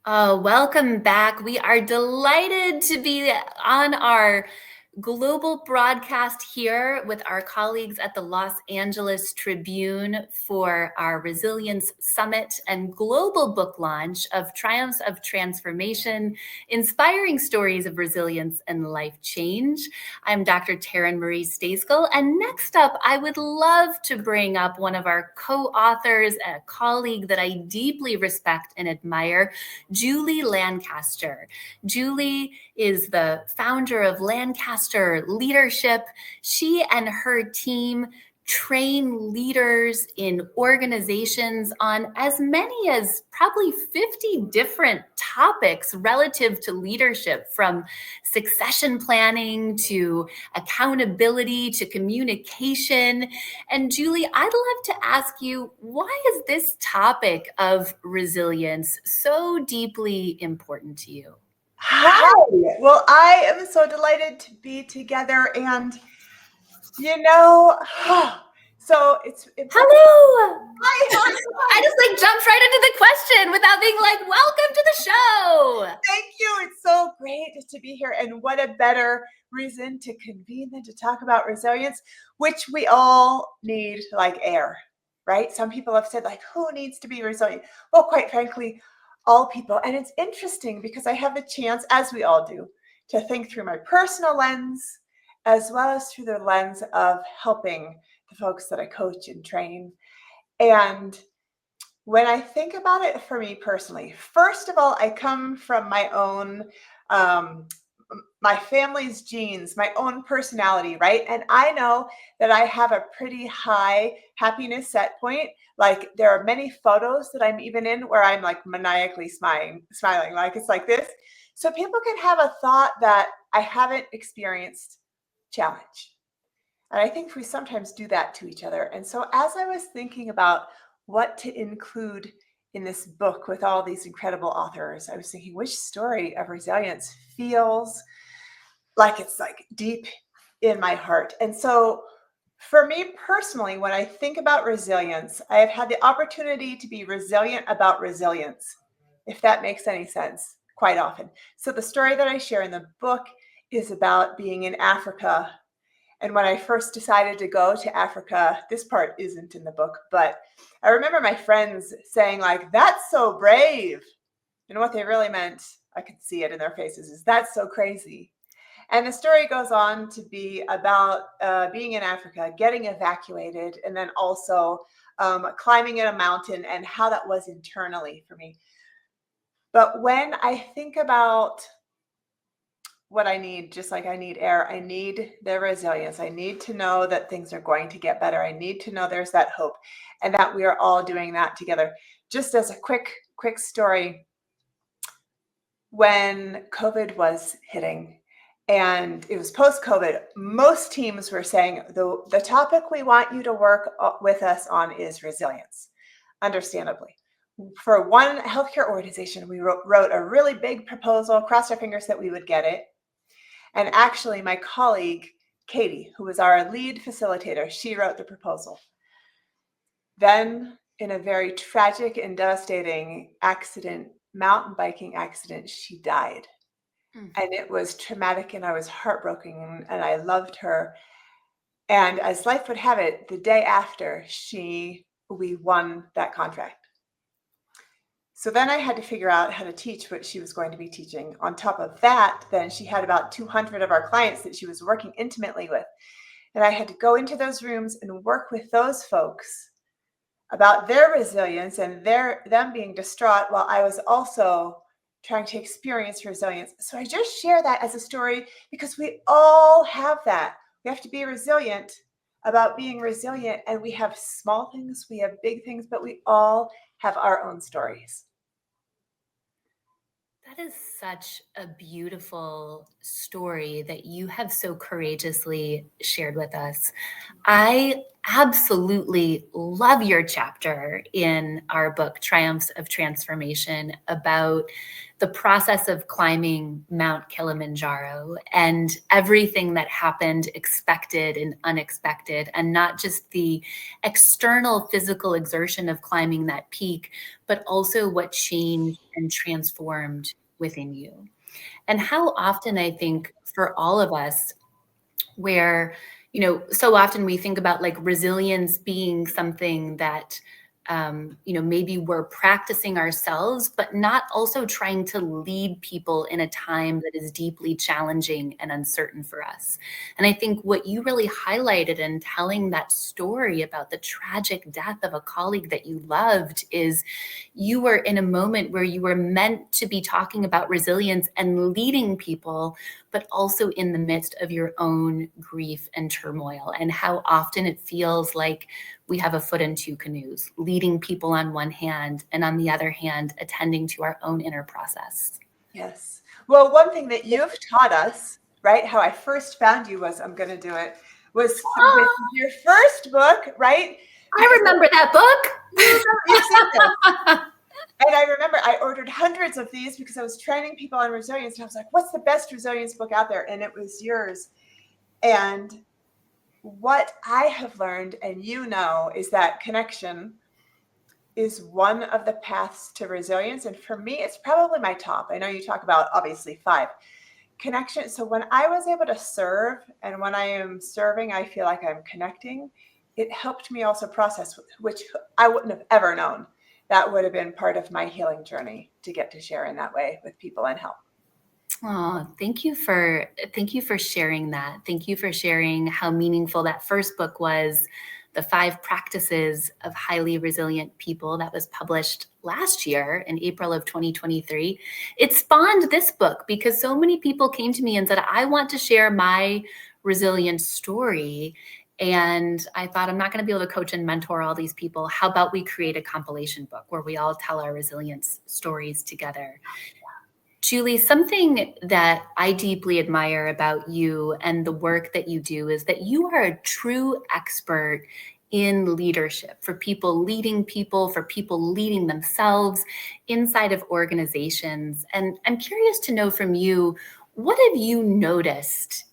Welcome back. We are delighted to be on our global broadcast here with our colleagues at the Los Angeles Tribune for our Resilience Summit and global book launch of Triumphs of Transformation, Inspiring Stories of Resilience and Life Change. I'm Dr. Taryn Marie Staeskel, and next up, I would love to bring up one of our co-authors, a colleague that I deeply respect and admire, Julie Lancaster. Julie is the founder of Lancaster Leadership. She and her team train leaders in organizations on as many as probably 50 different topics relative to leadership, from succession planning to accountability to communication. And Julie, I'd love to ask you, why is this topic of resilience so deeply important to you? Hi. Well, I am so delighted to be together, and so it's Hello. Hi, how are you? I just jumped right into the question without being welcome to the show. Thank you. It's so great to be here, and what a better reason to convene than to talk about resilience, which we all need like air, right? Some people have said who needs to be resilient? Well, quite frankly, all people. And it's interesting because I have the chance, as we all do, to think through my personal lens as well as through the lens of helping the folks that I coach and train. And when I think about it for me personally, first of all, I come from my own, my family's genes, my own personality, right? And I know that I have a pretty high happiness set point. There are many photos that I'm even in where I'm maniacally smiling, it's like this. So people can have a thought that I haven't experienced challenge. And I think we sometimes do that to each other. And so as I was thinking about what to include in this book with all these incredible authors, I was thinking, which story of resilience feels like it's deep in my heart? And so for me personally, when I think about resilience, I have had the opportunity to be resilient about resilience, if that makes any sense, quite often. So the story that I share in the book is about being in Africa. And when I first decided to go to Africa, this part isn't in the book, but I remember my friends saying that's so brave. And what they really meant, I could see it in their faces, is that's so crazy. And the story goes on to be about being in Africa, getting evacuated, and then also climbing in a mountain and how that was internally for me. But when I think about what I need, just like I need air, I need the resilience. I need to know that things are going to get better. I need to know there's that hope and that we are all doing that together. Just as a quick story, when COVID was hitting and it was post-COVID, most teams were saying the topic we want you to work with us on is resilience, understandably. For one healthcare organization, we wrote a really big proposal, crossed our fingers that we would get it. And actually, my colleague, Katie, who was our lead facilitator, she wrote the proposal. Then, in a very tragic and devastating accident, mountain biking accident, she died. And it was traumatic, and I was heartbroken, and I loved her. And as life would have it, the day after, we won that contract. So then I had to figure out how to teach what she was going to be teaching. On top of that, then she had about 200 of our clients that she was working intimately with. And I had to go into those rooms and work with those folks about their resilience and them being distraught while I was also trying to experience resilience. So I just share that as a story because we all have that. We have to be resilient about being resilient, and we have small things, we have big things, but we all have our own stories. That is such a beautiful story that you have so courageously shared with us. I absolutely love your chapter in our book, Triumphs of Transformation, about the process of climbing Mount Kilimanjaro and everything that happened, expected and unexpected, and not just the external physical exertion of climbing that peak, but also what changed and transformed within you. And how often I think for all of us, where, so often we think about like resilience being something that, maybe we're practicing ourselves, but not also trying to lead people in a time that is deeply challenging and uncertain for us. And I think what you really highlighted in telling that story about the tragic death of a colleague that you loved is you were in a moment where you were meant to be talking about resilience and leading people, but also in the midst of your own grief and turmoil, and how often it feels like we have a foot in two canoes, leading people on one hand, and on the other hand, attending to our own inner process. Yes. Well, one thing that you've taught us, right? How I first found you was, I'm going to do it, was with your first book, right? I remember that book. You've seen this. And I remember I ordered hundreds of these because I was training people on resilience. And I was like, what's the best resilience book out there? And it was yours. And what I have learned, and is that connection is one of the paths to resilience. And for me, it's probably my top. I know you talk about obviously 5. Connection. So when I was able to serve, and when I am serving, I feel like I'm connecting. It helped me also process, which I wouldn't have ever known. That would have been part of my healing journey to get to share in that way with people and help. Oh, thank you for sharing that. Thank you for sharing how meaningful that first book was, The 5 Practices of Highly Resilient People, that was published last year in April of 2023. It spawned this book because so many people came to me and said, I want to share my resilience story. And I thought, I'm not going to be able to coach and mentor all these people. How about we create a compilation book where we all tell our resilience stories together? Julie, something that I deeply admire about you and the work that you do is that you are a true expert in leadership, for people leading people, for people leading themselves inside of organizations. And I'm curious to know from you, what have you noticed,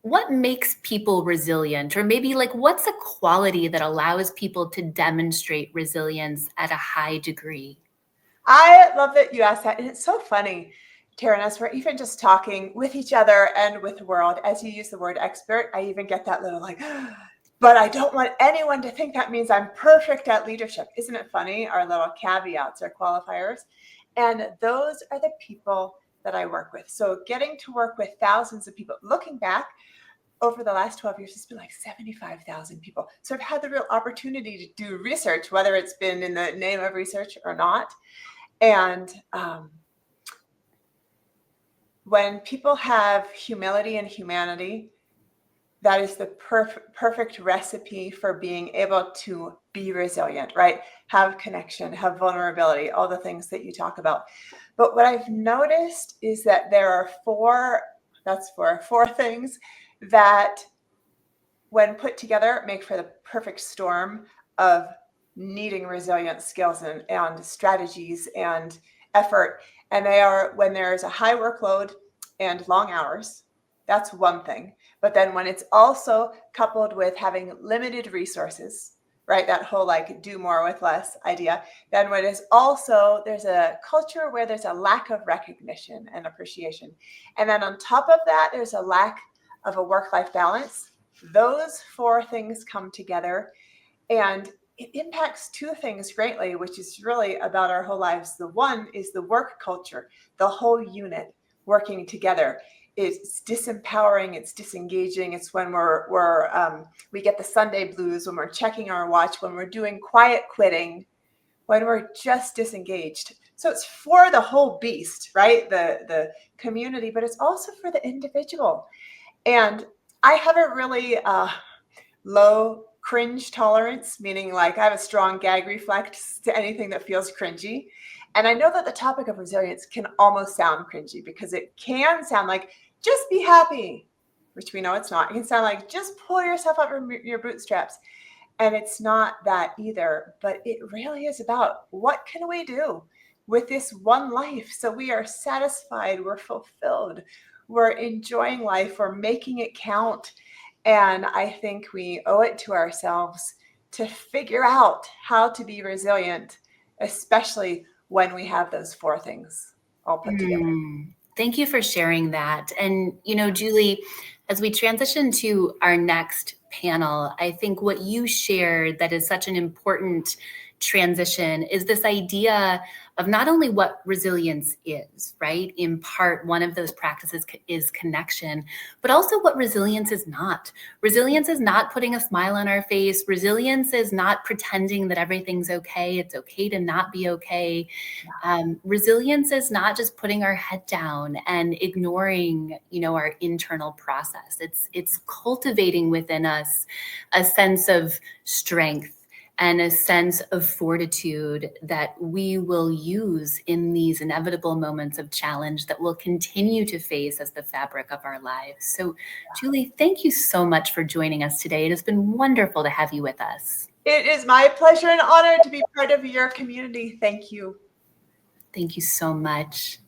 what makes people resilient? Or maybe like, what's a quality that allows people to demonstrate resilience at a high degree? I love that you asked that. And it's so funny, Tara, as we're even just talking with each other and with the world, as you use the word expert, I even get that little like, but I don't want anyone to think that means I'm perfect at leadership. Isn't it funny? Our little caveats or qualifiers. And those are the people that I work with. So getting to work with thousands of people, looking back over the last 12 years, it's been like 75,000 people. So I've had the real opportunity to do research, whether it's been in the name of research or not. And when people have humility and humanity, that is the perfect recipe for being able to be resilient, right? Have connection, have vulnerability, all the things that you talk about. But what I've noticed is that there are 4 things that, when put together, make for the perfect storm of needing resilient skills and strategies and effort. And they are when there is a high workload and long hours. That's one thing. But then when it's also coupled with having limited resources, right? That whole like do more with less idea. Then when it's also, there's a culture where there's a lack of recognition and appreciation. And then on top of that, there's a lack of a work-life balance. Those 4 things come together, and it impacts 2 things greatly, which is really about our whole lives. The one is the work culture, the whole unit working together. It's disempowering, it's disengaging. It's when we get the Sunday blues, when we're checking our watch, when we're doing quiet quitting, when we're just disengaged. So it's for the whole beast, right? The community, but it's also for the individual. And I have a really low cringe tolerance, meaning like I have a strong gag reflex to anything that feels cringy. And I know that the topic of resilience can almost sound cringy because it can sound like, just be happy. which we know it's not. It can sound like just pull yourself up from your bootstraps. And it's not that either, but it really is about what can we do with this one life so we are satisfied, we're fulfilled, we're enjoying life, we're making it count. And I think we owe it to ourselves to figure out how to be resilient, especially when we have those four things all put together. Thank you for sharing that. And, Julie, as we transition to our next panel, I think what you shared that is such an important transition is this idea of not only what resilience is, right? In part, one of those practices is connection, but also what resilience is not. Resilience is not putting a smile on our face. Resilience is not pretending that everything's okay. It's okay to not be okay. Resilience is not just putting our head down and ignoring, our internal process. It's cultivating within us a sense of strength and a sense of fortitude that we will use in these inevitable moments of challenge that we'll continue to face as the fabric of our lives. So, Julie, thank you so much for joining us today. It has been wonderful to have you with us. It is my pleasure and honor to be part of your community. Thank you. Thank you so much.